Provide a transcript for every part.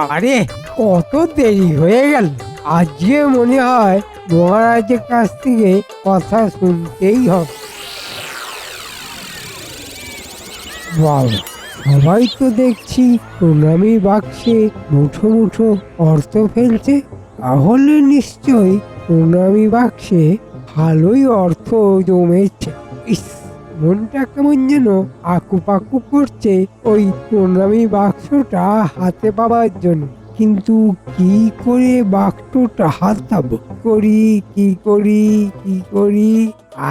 আরে কত দেরি হয়ে গেল। আজকে মনে হয় মহারাজের কাছ থেকে কথা শুনতেই হবে। বাবা, সবাই তো দেখছি প্রণামী বাক্সে মুঠো মুঠো অর্থ ফেলছে। তাহলে নিশ্চয়ই প্রণামী বাক্সে ভালোই অর্থ জমেছে। ইস, মনটা কেমন যেন আকুপাকু করছে ওই প্রণামী বাক্সটা হাতে পাবার জন্য। কিন্তু কি করে বাক্সটা হাতাবো? কি করি?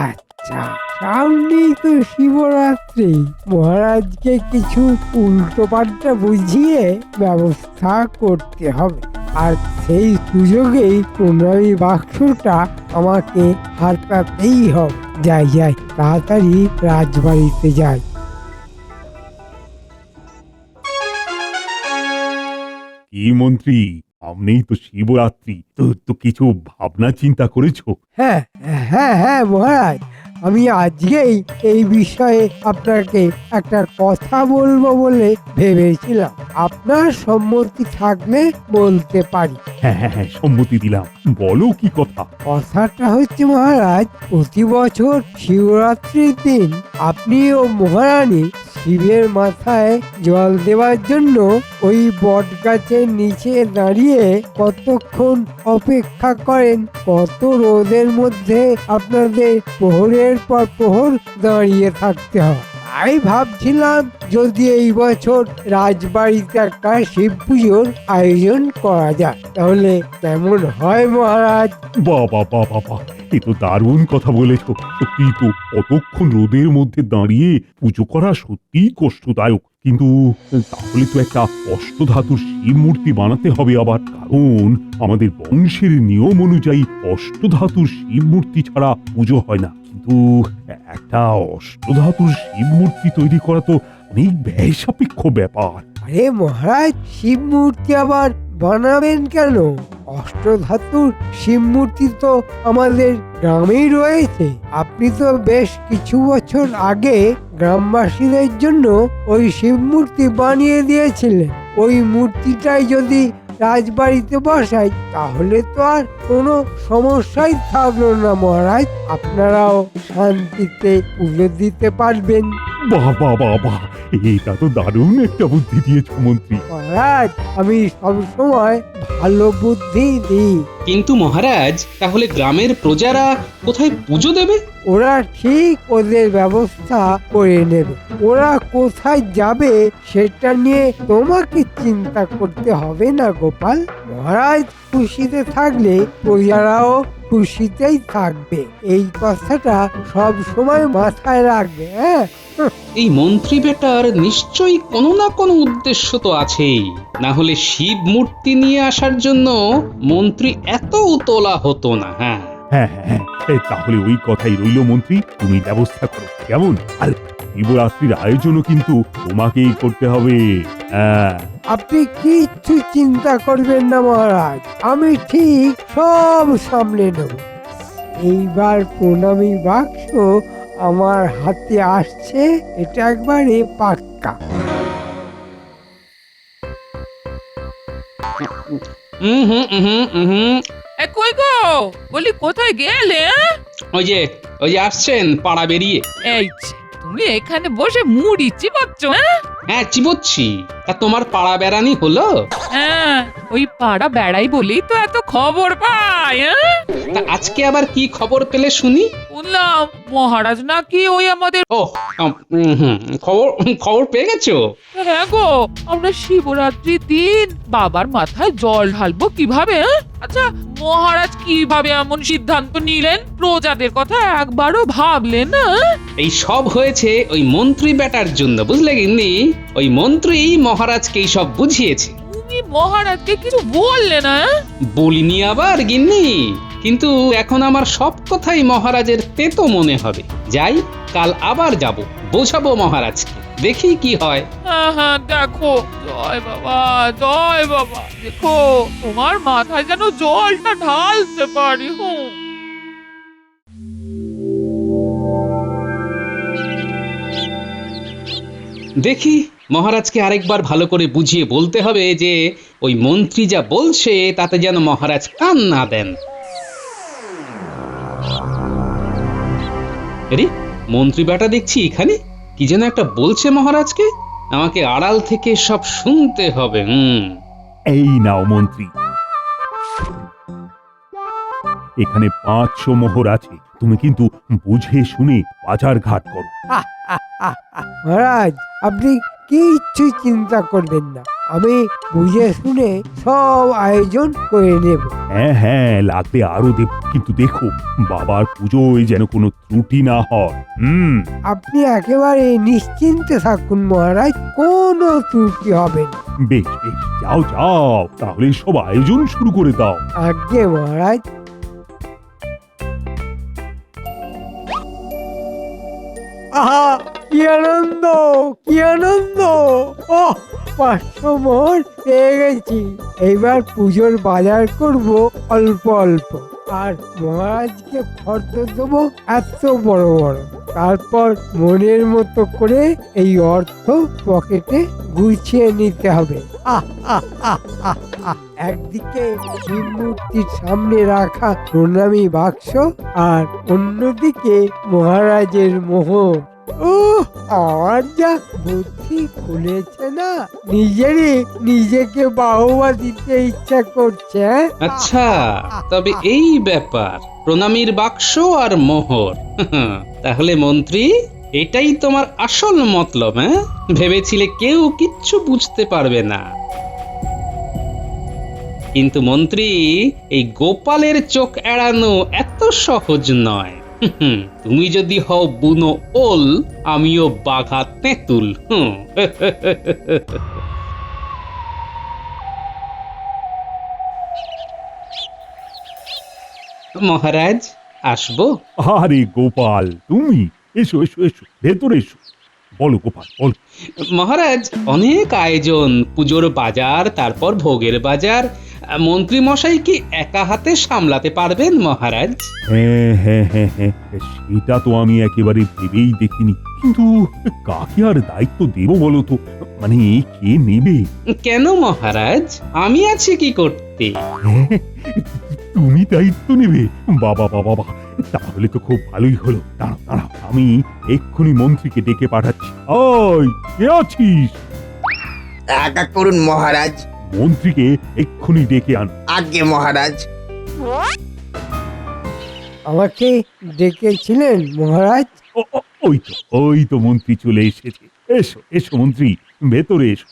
আচ্ছা, সামনেই তো শিবরাত্রি। মহারাজকে কিছু উল্টো পাল্টা বুঝিয়ে ব্যবস্থা করতে হবে। আর সেই সুযোগেই প্রণামী বাক্সটা আমাকে হাতাতেই হবে। যাই তাড়াতাড়ি রাজবাড়িতে যাই। কি মন্ত্রী, সামনেই তো শিবরাত্রি, তো কিছু ভাবনা চিন্তা করেছো? হ্যাঁ হ্যাঁ মহারাজ, আমি আজকেই এই বিষয়ে আপনাকে একটা কথা বলবো বলে ভেবেছিলাম। আপনার সম্মতি থাকলে বলতে পারি। হ্যাঁ, সম্মতি দিলাম, বলো কি কথা। কথাটা হচ্ছে মহারাজ, প্রতি বছর শিবরাত্রির দিন আপনি ও মহারানী শিবের মাথায় জল দেওয়ার জন্য ওই বট গাছের নিচে দাঁড়িয়ে কতক্ষণ অপেক্ষা করেন। কত রোদের মধ্যে আপনাদের প্রহরের পর প্রহর দাঁড়িয়ে থাকতে হয়। তাই ভাবছিলাম যদি এই বছর রাজবাড়িতে একটা শিব পুজোর আয়োজন করা যায় তাহলে কেমন হয় মহারাজ? বাবা, এ তো দারুণ কথা বলেছো। সত্যি তো, কতক্ষণ রোদের মধ্যে দাঁড়িয়ে পুজো করা সত্যিই কষ্টদায়ক। কিন্তু তাহলে তো একটা অষ্টধাতুর শিব মূর্তি বানাতে হবে আবার, কারণ আমাদের বংশের নিয়ম অনুযায়ী অষ্টধাতুর শিব মূর্তি ছাড়া পুজো হয় না। কিন্তু একটা অষ্টধাতুর শিব মূর্তি তৈরি করা তো অনেক ব্যয় সাপেক্ষ ব্যাপার। আরে মহারাজ, শিব মূর্তি আবার বানাবেন কেন? অষ্টধাতুর শিব মূর্তি তো আমাদের গ্রামেই রয়েছে। আপনি তো বেশ কিছু বছর আগে গ্রামবাসীদের জন্য ওই শিব মূর্তি বানিয়ে দিয়েছিলেন। ওই মূর্তিটাই যদি রাজবাড়িতে বসাই তাহলে তো আর কোনো সমস্যাই থাকলো না মহারাজ। আপনারাও শান্তিতে পুজো দিতে পারবেন। বাহ, এটা তো দারুণ একটা বুদ্ধি দিয়েছো মন্ত্রী। মহারাজ, আমি সবসময় ভালো বুদ্ধি দিই। কিন্তু মহারাজ, তাহলে গ্রামের প্রজারা কোথায় পুজো দেবে? ওরা ঠিক ওদের ব্যবস্থা করে নেবে। ওরা কোথায় যাবে সেটা নিয়ে তোমাকে চিন্তা করতে হবে না গোপাল। মহারাজ খুশিতে থাকলে প্রজারাও খুশিতেই থাকবে। এই কথাটা সব সময় মাথায় রাখবে। হ্যাঁ, এই মন্ত্রী বেটার নিশ্চয়ই কোনো না কোনো উদ্দেশ্য তো আছেই, না হলে শিব মূর্তি নিয়ে আসার জন্য মন্ত্রী এত উতলা হতো না। হ্যাঁ, তাহলে ওই কথাই রইল মন্ত্রী, তুমি ব্যবস্থা করো কেমন। আর শিবরাত্রির আয়োজনও কিন্তু তোমাকেই করতে হবে। হ্যাঁ, আপনি কিচ্ছু চিন্তা করবেন না মহারাজ, আমি ঠিক সব সামলে নেব। এইবার প্রণামী বাক্স আমার হাতে আসছে, এটা একবারে পাক্কা। কই গো, বলি কোথায় গেলে? ওই যে আসছেন পাড়া বেরিয়ে। এই যে, তুমি এখানে বসে মুড়ি চিবাচ্ছ? হ্যাঁ, চিবোচ্ছি। তা তোমার পাড়া বেড়ানি হলো? হ্যাঁ, ওই পাড়া বেড়াই বলেই তো এত খবর পাই। তা আজকে আবার কি খবর পেলে শুনি? শুনলাম মহারাজ নাকি ওই আমাদের। ও, খবর পেয়ে গেছো? হ্যাঁ গো, আমরা শিবরাত্রির দিন বাবার মাথায় জল ঢালবো কিভাবে? আচ্ছা, মহারাজ কিভাবে এমন সিদ্ধান্ত নিলেন? প্রজাদের কথা একবারও ভাবলেন না? এই সব হয়েছে ওই মন্ত্রী বেটার জন্য, বুঝলে গিন্নি? ওই মন্ত্রী মহারাজকে এই সব বুঝিয়েছে। তুমি মহারাজকে কিছু বললে না? বলিনি আবার গিন্নি, কিন্তু এখন আমার সব কথাই মহারাজের তেতো মনে হবে। যাই, কাল আবার যাব, বোঝাবো মহারাজকে, দেখি কি হয়। হ্যাঁ, দেখো, জয় বাবা, দেখো তোমার মাথায় যেন জলটা ঢালতে পারি। দেখি মহারাজকে আরেকবার ভালো করে বুঝিয়ে বলতে হবে যে ওই মন্ত্রী যা বলছে তাতে যেন মহারাজ কান না দেন। আরে মন্ত্রী বেটা দেখছি এখানে কি যেন একটা বলছে মহারাজকে, আমাকে আড়াল থেকে সব শুনতে হবে। এই নাও মন্ত্রী, এখানে 500 মোহর আছে, তুমি কিন্তু বুঝে শুনে বাজার ঘাট করো। মহারাজ, আপনি কিচ্ছু চিন্তা করবেন না, আমি বুঝে শুনে সব আয়োজন করে নেব। হ্যাঁ হ্যাঁ, লাগবে আরো দেব, কিন্তু দেখো বাবার পুজোয় যেন কোনো ত্রুটি না হয়। আপনি একেবারে নিশ্চিন্তে থাকুন মহারাজ, কোনো ত্রুটি হবে না। বেশ বেশ, যাও যাও, তাহলে সব আয়োজন শুরু করে দাও। আজ্ঞে মহারাজ। আহা, কি আনন্দ, কি আনন্দ! ও 500 মোহর পেয়ে গেছি। এইবার পুজোর বাজার করব অল্প অল্প, আর মহারাজকে ফর্দ দেবো এত বড় বড়। তারপর মনের মতো করে এই অর্থ পকেটে গুছিয়ে নিতে হবে। আহ আহ আহ আহ আহ। একদিকে শিব মূর্তির সামনে রাখা প্রণামী বাক্স, আর অন্যদিকে মহারাজের মোহর। আমার যা বুদ্ধি খুলেছে না, নিজেকে বাহবা দিতে ইচ্ছা করছে। আচ্ছা, তবে এই ব্যাপার, প্রণামীর বাক্স আর মোহর, তাহলে মন্ত্রী এটাই তোমার আসল মতলব? হ্যাঁ, ভেবেছিলে কেউ কিচ্ছু বুঝতে পারবে না, কিন্তু মন্ত্রী এই গোপালের চোখ এড়ানো এত সহজ নয়। তুমি যদি হও বুনো ওল, আমিও বাঘা তেঁতুল। মহারাজ, আসবো? আরে গোপাল, তুমি এসো এসো এসো, ভেতরে এসো। বলো গোপাল, বলো। মহারাজ, অনেক আয়োজন, পুজোর বাজার, তারপর ভোগের বাজার, মন্ত্রী মশাই কি একা হাতে সামলাতে পারবেন মহারাজ? হ্যাঁ হ্যাঁ হ্যাঁ হ্যাঁ, সেটা তো আমি একেবারে ভেবেই দেখিনি, কিন্তু কাকে আর দায়িত্ব দেব বলো তো, মানে কে নেবে? কেন মহারাজ, আমি আছি কি করতে? হ্যাঁ, তুমি দায়িত্ব নেবে? বাবা বাবা বাবা, তাহলে তো খুব ভালোই হলো। দাঁড়াও দাঁড়াও, আমি এক্ষুনি মন্ত্রীকে ডেকে পাঠাচ্ছি। ওই, কে আছিস? আজ্ঞা করুন মহারাজ। মন্ত্রীকে এক্ষুনি ডেকে আন। আজ্ঞে মহারাজ। আমাকে ডেকেছিলেন মহারাজ? ওই তো মন্ত্রী চলে এসেছে। এসো এসো মন্ত্রী, ভেতরে এসো।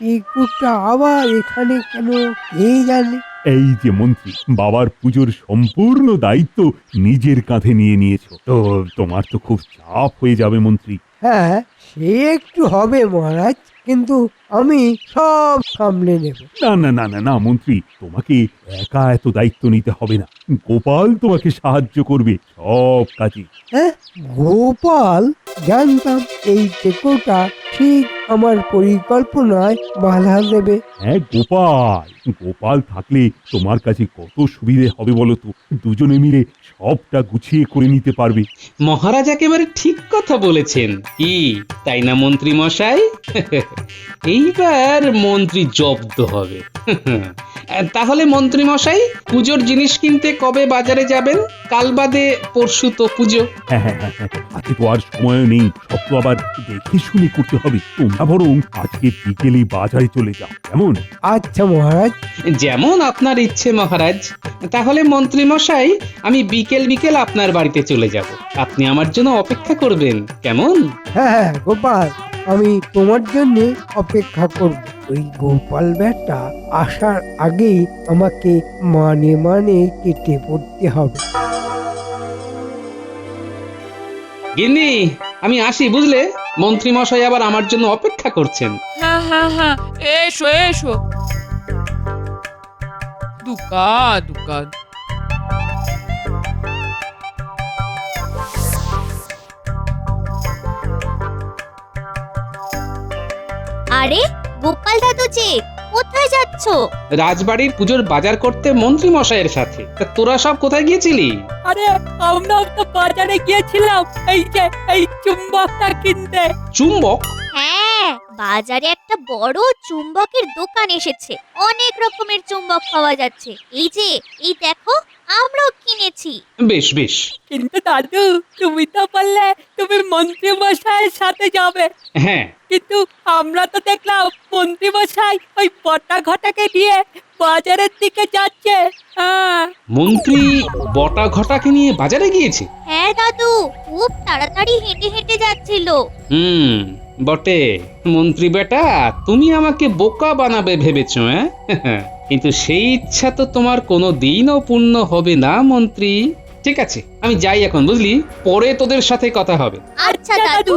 টিকুটা আবার এখানে কেন কে জানে? এই যে মন্ত্রী, বাবার পুজোর সম্পূর্ণ দায়িত্ব নিজের কাঁধে নিয়ে নিয়েছো, তো তোমার তো খুব চাপ হয়ে যাবে মন্ত্রী। হ্যাঁ, সে একটু হবে মহারাজ, কিন্তু আমি সব সামলে নেব। না না না না না মন্ত্রী, তোমাকে একা এত দায়িত্ব নিতে হবে না, গোপাল তোমাকে সাহায্য করবে সব কাজে। হ্যাঁ, গোপাল? জানতাম এই টেকোটা ঠিক আমার পরিকল্পনায় বাধা দেবে। হ্যাঁ গোপাল, গোপাল থাকলে তোমার কাছে কত সুবিধে হবে বলো তো, দুজনে মিলে সবটা গুছিয়ে করে নিতে পারবে। মহারাজ একেবারে ঠিক কথা বলেছেন, কি তাই না মন্ত্রী মশাই? এইবার মন্ত্রী জব্দ হবে। তাহলে মন্ত্রী মশাই, পুজোর জিনিস কিনতে কবে বাজারে যাবেন? কাল বাদে পরশু তো পুজো। হ্যাঁ হ্যাঁ হ্যাঁ হ্যাঁ, আজকে তো আর সময় নেই, সব তো আবার দেখে শুনে করতে হবে। তোমরা বরং আজকে বিকেলে বাজারে চলে যাও, কেমন? আচ্ছা মহারাজ। যেমন আপনার ইচ্ছে মহারাজ। তাহলে মন্ত্রী মশাই, আমি বিকেল বিকেল আপনার বাড়িতে চলে যাব, আপনি আমার জন্য অপেক্ষা করবেন, কেমন? হ্যাঁ হ্যাঁ গোপাল, আমি তোমার জন্য অপেক্ষা করব। ওই গোপাল ব্যাটা আসার আগেই আমাকে মানে মানে কেটে পড়তে হবে। গিন্নি, আমি আসি বুঝলে, মন্ত্রী মশাই আবার আমার জন্য অপেক্ষা করছেন। হ্যাঁ হ্যাঁ হ্যাঁ, এসো এসো। দুকা দুকা। আরে গোপাল দাদু যে, কোথায় যাচ্ছো? রাজবাড়ির পুজোর বাজার করতে মন্ত্রী মশাইয়ের সাথে। তা তোরা সব কোথায় গিয়েছিলি? আরে আমরাও তো বাজারে গিয়েছিলাম এই চুম্বকটা কিনতে। চুম্বক? হ্যাঁ, বাজারে একটা বড় চুম্বকের দোকান এসেছে। অনেক রকমের চুম্বক পাওয়া যাচ্ছে। এই দেখো, আমরাও কিনেছি। বেশ বেশ। কিন্তু দাদু, তুমি তো বললে তুমি মন্ত্রী মশাইয়ের সাথে যাবে, হ্যাঁ, কিন্তু আমরা তো দেখলাম মন্ত্রী মশাই ওই বটা ঘটাকে নিয়ে বাজারের দিকে যাচ্ছে। হ্যাঁ, মন্ত্রী বটা ঘটাকে নিয়ে বাজারে গিয়েছে? হ্যাঁ দাদু, খুব তাড়াতাড়ি হেঁটে হেঁটে যাচ্ছিল। বটে। মন্ত্রী বেটা, তুমি আমাকে বোকা বানাবে ভেবেছো? কিন্তু সেই ইচ্ছা তো তোমার কোনো দিনও পূর্ণ হবে না মন্ত্রী। ঠিক আছে, আমি যাই এখন, বুঝলি? পরে তোদের সাথে কথা হবে। আচ্ছা দাদু।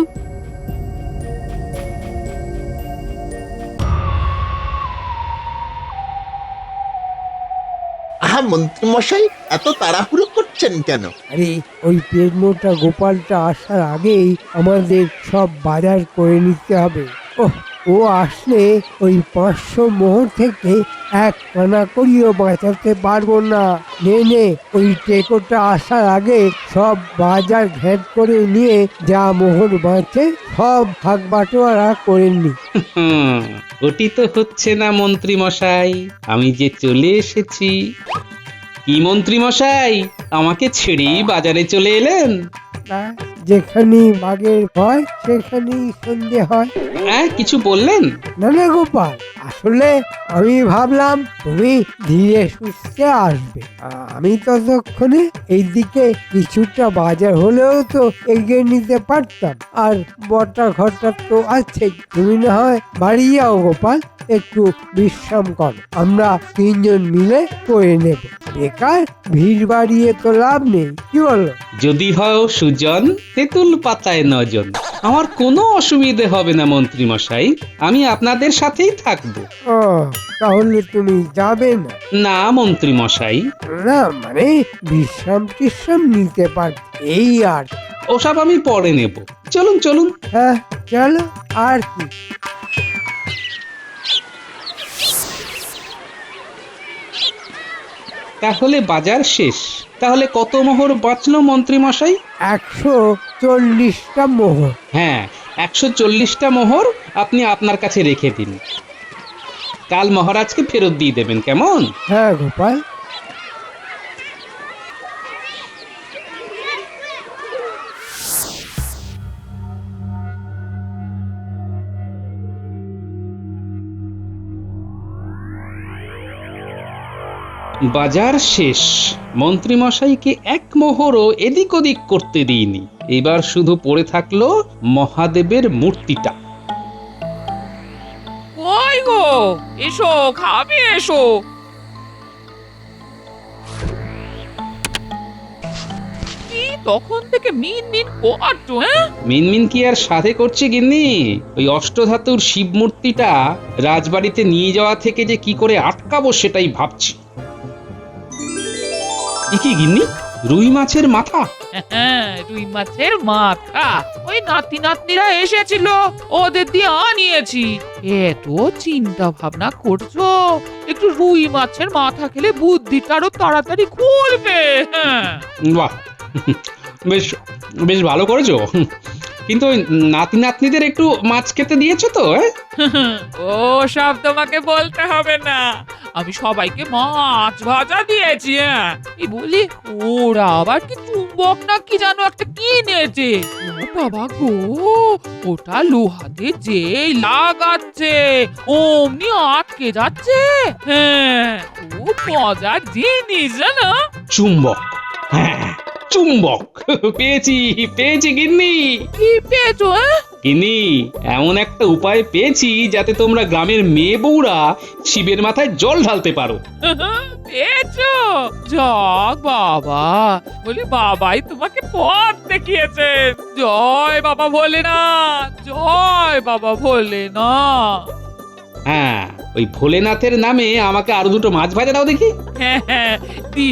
মন্ত্রী মশাই এত তাড়াহুড়ো করছেন কেন? আরে ওই পেট মোটা গোপালটা আসার আগেই আমাদের সব বাজার করে নিতে হবে। ও আসলে ওই 500 মোহর থেকে এক কানা করিও বাঁচাতে পারবো না। নে ওই টেকোটা আসার আগে সব বাজার ঘেট করে নিয়ে যা মোহর বাঁচে সব ভাগ বাটোয়ারা করে নি। ওটি তো হচ্ছে না মন্ত্রী মশাই, আমি যে চলে এসেছি। কি মন্ত্রী মশাই, আমাকে ছেড়েই বাজারে চলে এলেন? না, যেখানেই বাঘের ভয় সেখানেই সন্ধে হয়। হ্যাঁ, কিছু বললেন? না গোপাল, আসলে আমি ভাবলাম তুমি ধীরে সুস্থে আসবে। আমি ততক্ষণে এইদিকে কিছুটা বাজার হলেও তো এগিয়ে নিতে পারতাম। আর বটা ঘটা তো আছেই। তুমি না হয় বাড়ি যাও গোপাল, একটু বিশ্রাম কর, আমরা 3 জন মিলে করে নেব। বেকার ভিড় বাড়িয়ে তো লাভ নেই, কি বলো? যদি হও সুজন, তেঁতুল পাতায় নজন। আমার কোনো অসুবিধে হবে না মন্ত্রী মশাই, আমি আপনাদের সাথেই থাকবো। ও, তাহলে তুমি যাবে না? না মন্ত্রী মশাই, না মানে বিশ্রাম নিতে পার, এই আর। ওসব আমি পরে নেব। চলুন চলুন। হ্যাঁ চলো, আর কি। তাহলে বাজার শেষ। তাহলে কত মোহর বাঁচলো মন্ত্রী মশাই? 140টা মোহর। হ্যাঁ, 140টা মোহর আপনি আপনার কাছে রেখে দিন। কাল মহারাজকে ফেরত দিয়ে দেবেন, কেমন? হ্যাঁ গোপাল। বাজার শেষ। মন্ত্রী মশাইকে এক মোহরও এদিক ওদিক করতে দিইনি। এবার শুধু পড়ে থাকলো মহাদেবের মূর্তিটা। কই গো, এসো, খাবে এসো। কি তখন থেকে মিন করছো? মিনমিন কি আর সাধে করছে গিন্নি? ওই অষ্টধাতুর শিব মূর্তিটা রাজবাড়িতে নিয়ে যাওয়া থেকে যে কি করে আটকাবো সেটাই ভাবছি। কি গিন্নি, রুই মাছের মাথা? রুই মাছের মাথা ওই নাতি নাতনিরা এসেছিল, ওদের দিয়ে আনিয়েছি। এত চিন্তা ভাবনা করছো, একটু রুই মাছের মাথা খেলে বুদ্ধিটা আরো তাড়াতাড়ি খুলবে। বাহ, বেশ বেশ ভালো করেছো। কিন্তু ওই নাতি নাতনিদের একটু মাছ খেতে দিয়েছো তো? ও সব তোমাকে বলতে হবে না, আমি সবাইকে মাছ ভাজা দিয়েছি। এই বলি, ওরা আবার কি চুম্বক না কি জানো একটা কিনেছে। ও বাবা গো, ওটা লোহাতে যেই লাগাচ্ছে অমনি আটকে যাচ্ছে। হ্যাঁ, খুব মজার জিনিস জানো। চুম্বক? হ্যাঁ, চুম্বক পেয়েছি গিন্নি। কি পেয়েছো? গিন্নি, এমন একটা উপায় পেয়েছি যাতে তোমরা গ্রামের মেয়ে বউরা শিবের মাথায় জল ঢালতে পারো। পেয়েছো? যাক বাবা, বলি বাবাই তোমাকে পথ দেখিয়েছেন। জয় বাবা ভোলেনাথ, জয় বাবা ভোলেনাথ। হ্যাঁ, ওই ভোলেনাথের নামে আমাকে আরো দুটো মাছ ভাজা দাও দেখি। হ্যাঁ, দি।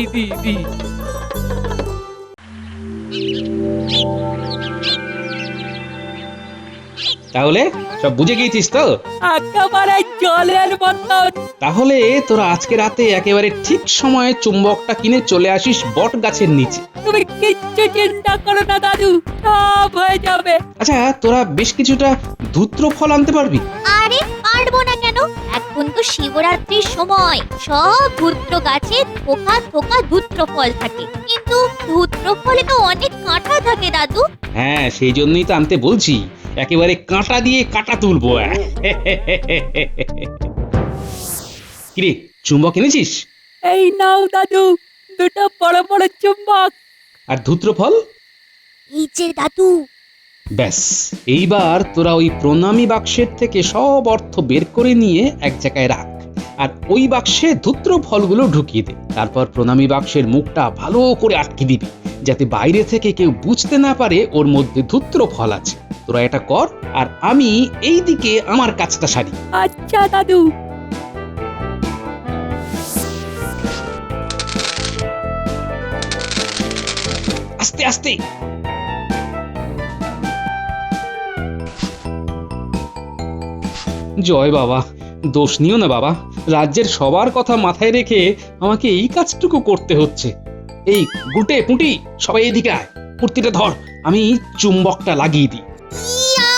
তাহলে সব বুঝে গিয়েছিস তো? একেবারে জলের মতন। তাহলে তোরা আজকে রাতে একেবারে ঠিক সময়ে চুম্বকটা কিনে চলে আসিস বট গাছের নিচে। তুমি কিচ্ছু চিন্তা করো না দাদু, সব হয়ে যাবে। আচ্ছা, তোরা বেশ কিছুটা ধূত্র ফল আনতে পারবি? আরে পারবো না কেন? এখন তো শিবরাত্রির সময়, সব ধূত্র গাছে থোকা থোকা ধূত্র ফল থাকে, কিন্তু ধূত্র ফলে তো অনেক কাঁটা থাকে দাদু। হ্যাঁ, সেই জন্যই তো আনতে বলছি, একেবারে কাঁটা দিয়ে কাঁটা তুলবো। কিরে, চুম্বক এনেছিস? এই নাও দাদু, দুটো বড় বড় চুম্বক। আর ধূত্র ফল? এই যে দাদু। ব্যাস, এইবার তোরা ওই প্রণামী বাক্সের থেকে সব অর্থ বের করে নিয়ে এক জায়গায় রাখ, আর ওই বাক্সে ধূত্র ফলগুলো ঢুকিয়ে দে। তারপর প্রণামী বাক্সের মুখটা ভালো করে আটকে দিবি, যাতে বাইরে থেকে কেউ বুঝতে না পারে ওর মধ্যে ধূত্র ফল আছে। তোরা এটা কর, আর আমি এই দিকে আমার কাজটা সারি। আচ্ছা দাদু। আস্তে আস্তে। জয় বাবা, দোষ নিও না বাবা, রাজ্যের সবার কথা মাথায় রেখে আমাকে এই কাজটুকু করতে হচ্ছে। এই গুটে পুঁটি, সবাই এদিকে আয়, কুর্তিটা ধর, আমি চুম্বকটা লাগিয়ে দিই। ইয়া!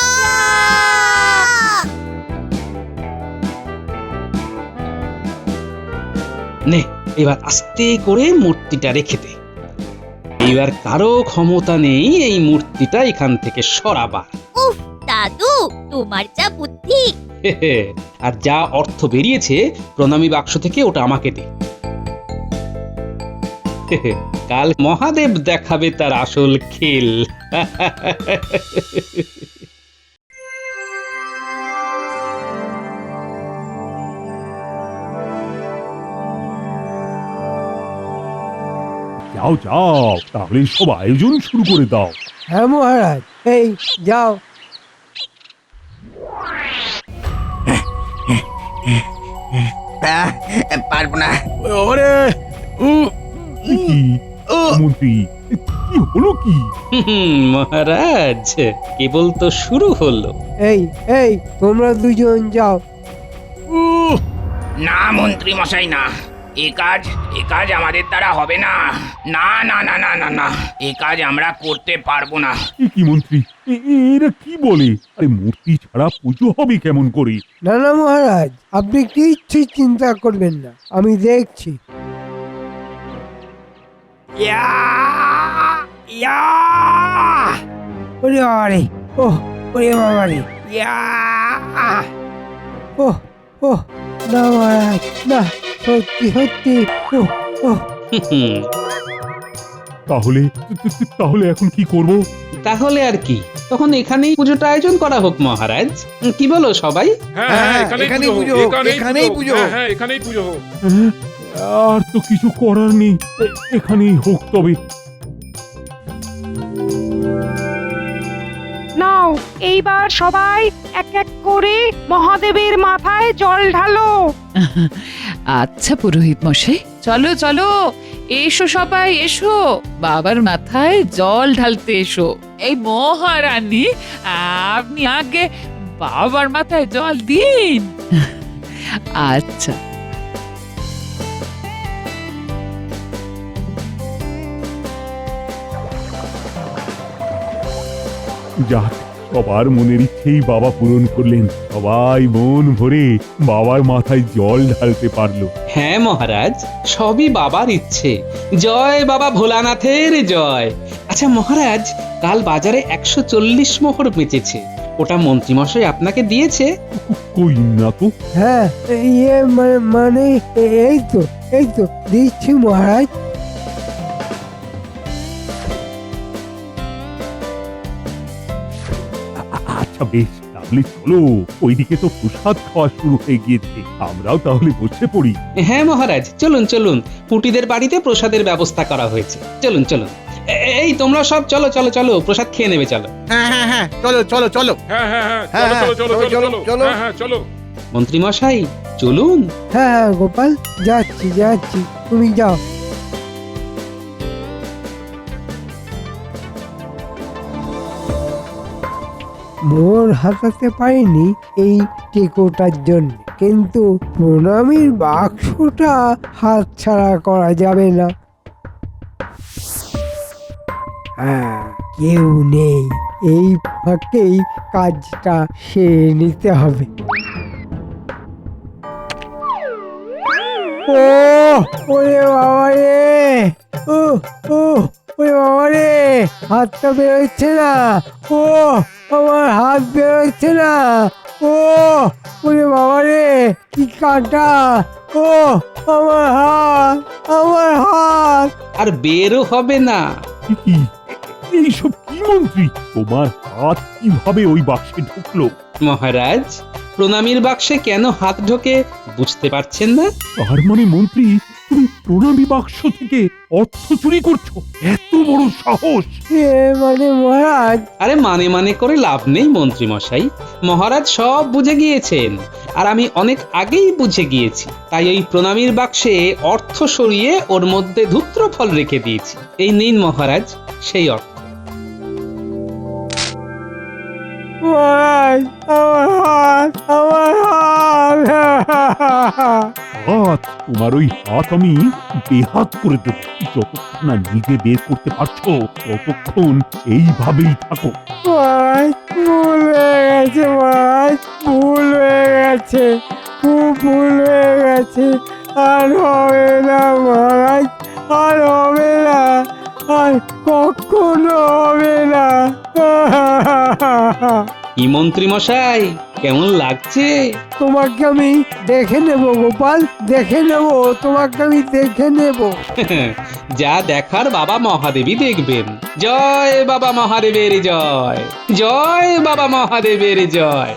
নে, এবার আস্তে করে মূর্তিটা রেখে দে। এবার কারো ক্ষমতা নেই এই মূর্তিটা এখান থেকে সরাবার। উফ দাদু, তোমার যা বুদ্ধি। আর যা অর্থ বেরিয়েছে প্রণামী বাক্স থেকে ওটা আমাকে দে। কাল মহাদেব দেখাবে তার আসল খেল। যাও যাও, তাহলে সব আয়োজন শুরু করে দাও। হ্যাঁ মহারাজ, এই যাও। পারবো না। ওরে কি মন্ত্রী, কি হলো কি? মহারাজ, কেবল তো শুরু হলো। এই এই তোমরা দুজন যাও। না মন্ত্রী মশাই, না, এ কাজ আমাদের দ্বারা হবে না। না না না না না না, এ কাজ আমরা করতে পারবো না। কি মন্ত্রী, এরা কি বলে? আরে মূর্তি ছাড়া পুজো হবে কেমন করে? না না মহারাজ, আপনি কিচ্ছু চিন্তা করবেন না, আমি দেখছি। ওরে আরে, ও ওরে বাবা রে, ও ও না মহারাজ, না, সত্যি সত্যি, ও ও তাহলে এখন কি করব? তাহলে আর কি, তখন এখানেই পুজোটা আয়োজন করা হোক মহারাজ। কি বলো সবাই? হ্যাঁ, এখানেই পুজো হোক, এখানেই পুজো হোক। হ্যাঁ, এখানেই পুজো হোক। আর তো কিছু করার নেই, এখানেই হোক তবে। নাও, এইবার সবাই এক এক করে মহাদেবের মাথায় জল ঢালো। আচ্ছা পুরোহিত মশাই, চলো চলো, এসো সবাই এসো, বাবার মাথায় জল ঢালতে এসো। এই মহারানী, আপনি আগে বাবার মাথায় জল দিন। আচ্ছা। যাক, সবার মনের ইচ্ছেই বাবা পূরণ করলেন। সবাই মন ভরে বাবার মাথায় জল ঢালতে পারলো। হ্যাঁ মহারাজ, সবই বাবার ইচ্ছে। জয় বাবা ভোলানাথের জয়। আচ্ছা মহারাজ, কাল বাজারে 140 মোহর বেচেছে, ওটা মন্ত্রীমশাই আপনাকে দিয়েছে? কই না তো। হ্যাঁ, ইয়ে মানে এই তো দিচ্ছি মহারাজ। আচ্ছা বেশ, তাহলে চলো, ওইদিকে তো প্রসাদ খাওয়া শুরু হয়ে গিয়েছে, আমরাও তাহলে বসে পড়ি। হ্যাঁ মহারাজ, চলুন চলুন, পুটিদের বাড়িতে প্রসাদের ব্যবস্থা করা হয়েছে। চলুন চলুন, এই তোমরা সব চলো চলো চলো, প্রসাদ খেয়ে নেবে, চলো। হ্যাঁ হ্যাঁ হ্যাঁ, চলো চলো চলো। হ্যাঁ হ্যাঁ হ্যাঁ, চলো চলো চলো চলো চলো। হ্যাঁ হ্যাঁ, চলো। মন্ত্রীমশাই চলুন। হ্যাঁ গোপাল, যাচ্ছি যাচ্ছি, তুমি যাও। মোহর হাতাতে পারিনি এই টেকোটার জন্য, কিন্তু প্রণামীর বাক্সটা হাতছাড়া করা যাবে না। হ্যাঁ, কেউ নেই, এই ফাঁকেই কাজটা সেরে নিতে হবে। ও ওরে বাবা রে, ও ও ওরে বাবা রে, হাতটা বেরোচ্ছে না, ও আমার হাত বেরোচ্ছে না, ও ওরে বাবা রে, কি কাঁটা, ও আমার হাত, আমার হাত। আর বেরও হবে না। কি এইসব কি মন্ত্রী, তোমার হাত কিভাবে ওই বাক্সে ঢুকলো? মহারাজ, প্রণামীর বাক্সে কেন হাত ঢোকে বুঝতে পারছেন না? তার মানে মন্ত্রী, তুমি প্রণামী বাক্স থেকে অর্থ চুরি করছো? এত বড় সাহস! মানে মহারাজ, আরে মানে করে লাভ নেই মন্ত্রী মশাই। মহারাজ সব বুঝে গিয়েছেন, আর আমি অনেক আগেই বুঝে গিয়েছি। তাই ওই প্রণামীর বাক্সে অর্থ সরিয়ে ওর মধ্যে ধূত্র ফল রেখে দিয়েছি। এই নিন মহারাজ সেই অর্থ। মহারাজ, আমার হাত, আমার হাত। হাত, তোমার ওই হাত আমি বেহাত করে দেব। যতক্ষণ না নিজে বের করতে পারছো ততক্ষণ এইভাবেই থাকো। মহারাজ, ভুল হয়ে গেছে মহারাজ, ভুল হয়ে গেছে, খুব ভুল হয়ে গেছে। আর হবে না মহারাজ, আর হবে না, আর কখনো হবে না। কি মন্ত্রী মশাই, কেমন লাগছে? তোমাকে আমি দেখে নেব গোপাল, দেখে নেব, তোমাকে আমি দেখে নেব। যা দেখার বাবা মহাদেবী দেখবেন। জয় বাবা মহাদেবের জয়, জয় বাবা মহাদেবের জয়।